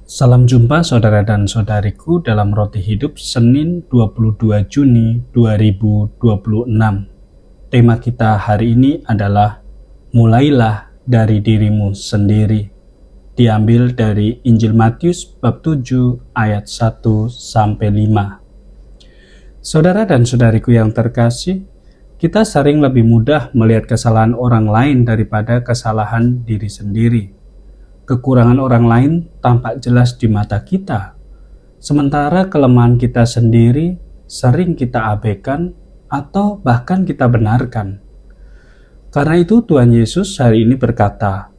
Salam jumpa saudara dan saudariku dalam Roti Hidup Senin 22 Juni 2026. Tema kita hari ini adalah Mulailah dari dirimu sendiri. Diambil dari Injil Matius bab 7 ayat 1-5. Saudara dan saudariku yang terkasih, kita sering lebih mudah melihat kesalahan orang lain daripada kesalahan diri sendiri. Kekurangan orang lain tampak jelas di mata kita, sementara kelemahan kita sendiri sering kita abaikan atau bahkan kita benarkan. Karena itu Tuhan Yesus hari ini berkata,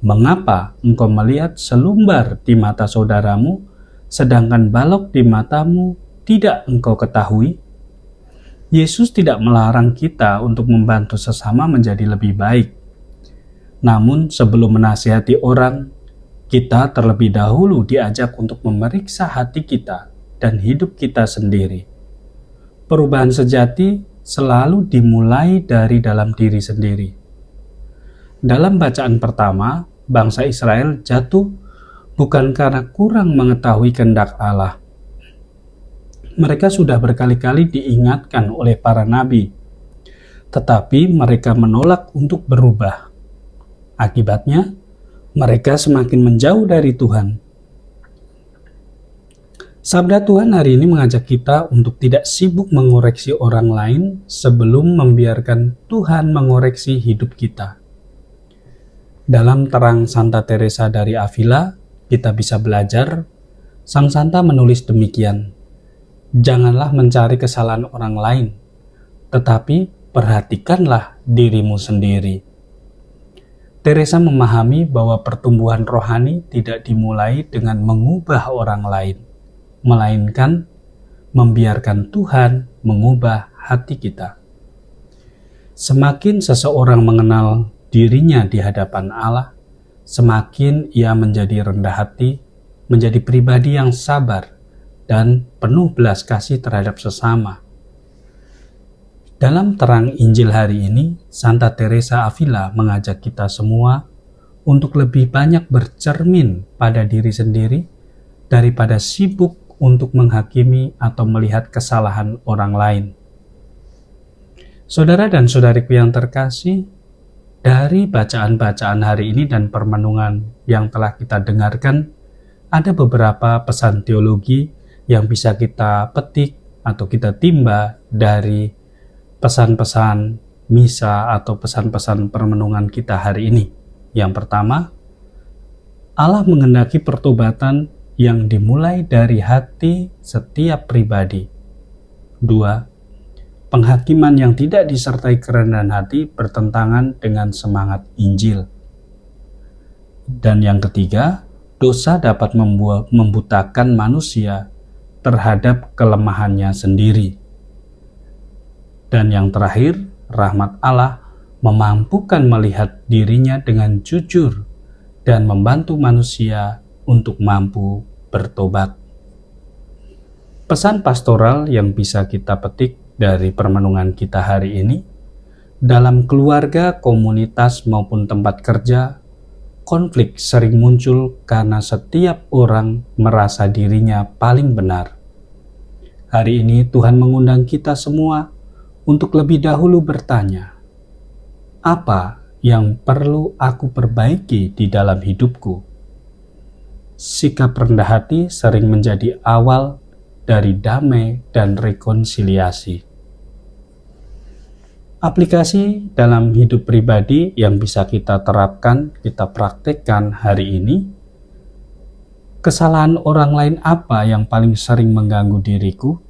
"Mengapa engkau melihat selumbar di mata saudaramu, sedangkan balok di matamu tidak engkau ketahui?" Yesus tidak melarang kita untuk membantu sesama menjadi lebih baik. Namun sebelum menasihati orang, kita terlebih dahulu diajak untuk memeriksa hati kita dan hidup kita sendiri. Perubahan sejati selalu dimulai dari dalam diri sendiri. Dalam bacaan pertama, bangsa Israel jatuh bukan karena kurang mengetahui kehendak Allah. Mereka sudah berkali-kali diingatkan oleh para nabi, tetapi mereka menolak untuk berubah. Akibatnya, mereka semakin menjauh dari Tuhan. Sabda Tuhan hari ini mengajak kita untuk tidak sibuk mengoreksi orang lain sebelum membiarkan Tuhan mengoreksi hidup kita. Dalam terang Santa Teresa dari Avila, kita bisa belajar, Sang Santa menulis demikian, "Janganlah mencari kesalahan orang lain, tetapi perhatikanlah dirimu sendiri." Teresa memahami bahwa pertumbuhan rohani tidak dimulai dengan mengubah orang lain, melainkan membiarkan Tuhan mengubah hati kita. Semakin seseorang mengenal dirinya di hadapan Allah, semakin ia menjadi rendah hati, menjadi pribadi yang sabar, dan penuh belas kasih terhadap sesama. Dalam terang Injil hari ini, Santa Teresa Avila mengajak kita semua untuk lebih banyak bercermin pada diri sendiri daripada sibuk untuk menghakimi atau melihat kesalahan orang lain. Saudara dan saudariku yang terkasih, dari bacaan-bacaan hari ini dan permenungan yang telah kita dengarkan, ada beberapa pesan teologi yang bisa kita petik atau kita timba dari pesan-pesan misa atau pesan-pesan permenungan kita hari ini. Yang pertama, Allah menghendaki pertobatan yang dimulai dari hati setiap pribadi. 2. Penghakiman yang tidak disertai kerendahan hati bertentangan dengan semangat Injil. Dan yang ketiga, dosa dapat membutakan manusia terhadap kelemahannya sendiri. Dan yang terakhir, rahmat Allah memampukan melihat dirinya dengan jujur dan membantu manusia untuk mampu bertobat. Pesan pastoral yang bisa kita petik dari permenungan kita hari ini, dalam keluarga, komunitas, maupun tempat kerja, konflik sering muncul karena setiap orang merasa dirinya paling benar. Hari ini Tuhan mengundang kita semua untuk lebih dahulu bertanya, apa yang perlu aku perbaiki di dalam hidupku? Sikap rendah hati sering menjadi awal dari damai dan rekonsiliasi. Aplikasi dalam hidup pribadi yang bisa kita terapkan, kita praktekkan hari ini. Kesalahan orang lain apa yang paling sering mengganggu diriku?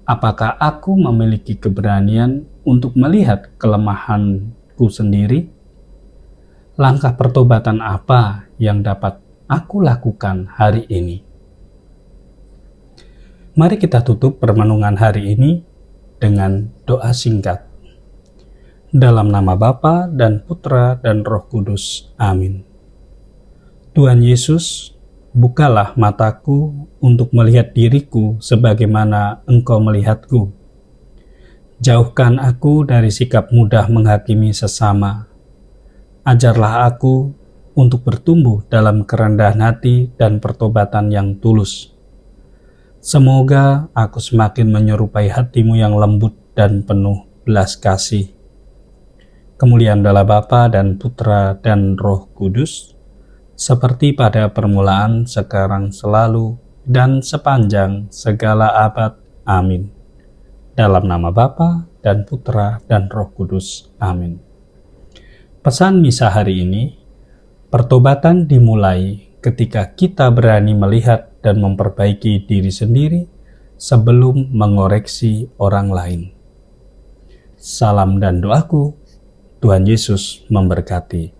Apakah aku memiliki keberanian untuk melihat kelemahanku sendiri? Langkah pertobatan apa yang dapat aku lakukan hari ini? Mari kita tutup permenungan hari ini dengan doa singkat. Dalam nama Bapa dan Putra dan Roh Kudus. Amin. Tuhan Yesus, bukalah mataku untuk melihat diriku sebagaimana Engkau melihatku. Jauhkan aku dari sikap mudah menghakimi sesama. Ajarlah aku untuk bertumbuh dalam kerendahan hati dan pertobatan yang tulus. Semoga aku semakin menyerupai hatimu yang lembut dan penuh belas kasih. Kemuliaan adalah Bapa dan Putra dan Roh Kudus, seperti pada permulaan, sekarang, selalu, dan sepanjang segala abad. Amin. Dalam nama Bapa dan Putra dan Roh Kudus. Amin. Pesan misa hari ini, pertobatan dimulai ketika kita berani melihat dan memperbaiki diri sendiri sebelum mengoreksi orang lain. Salam dan doaku, Tuhan Yesus memberkati.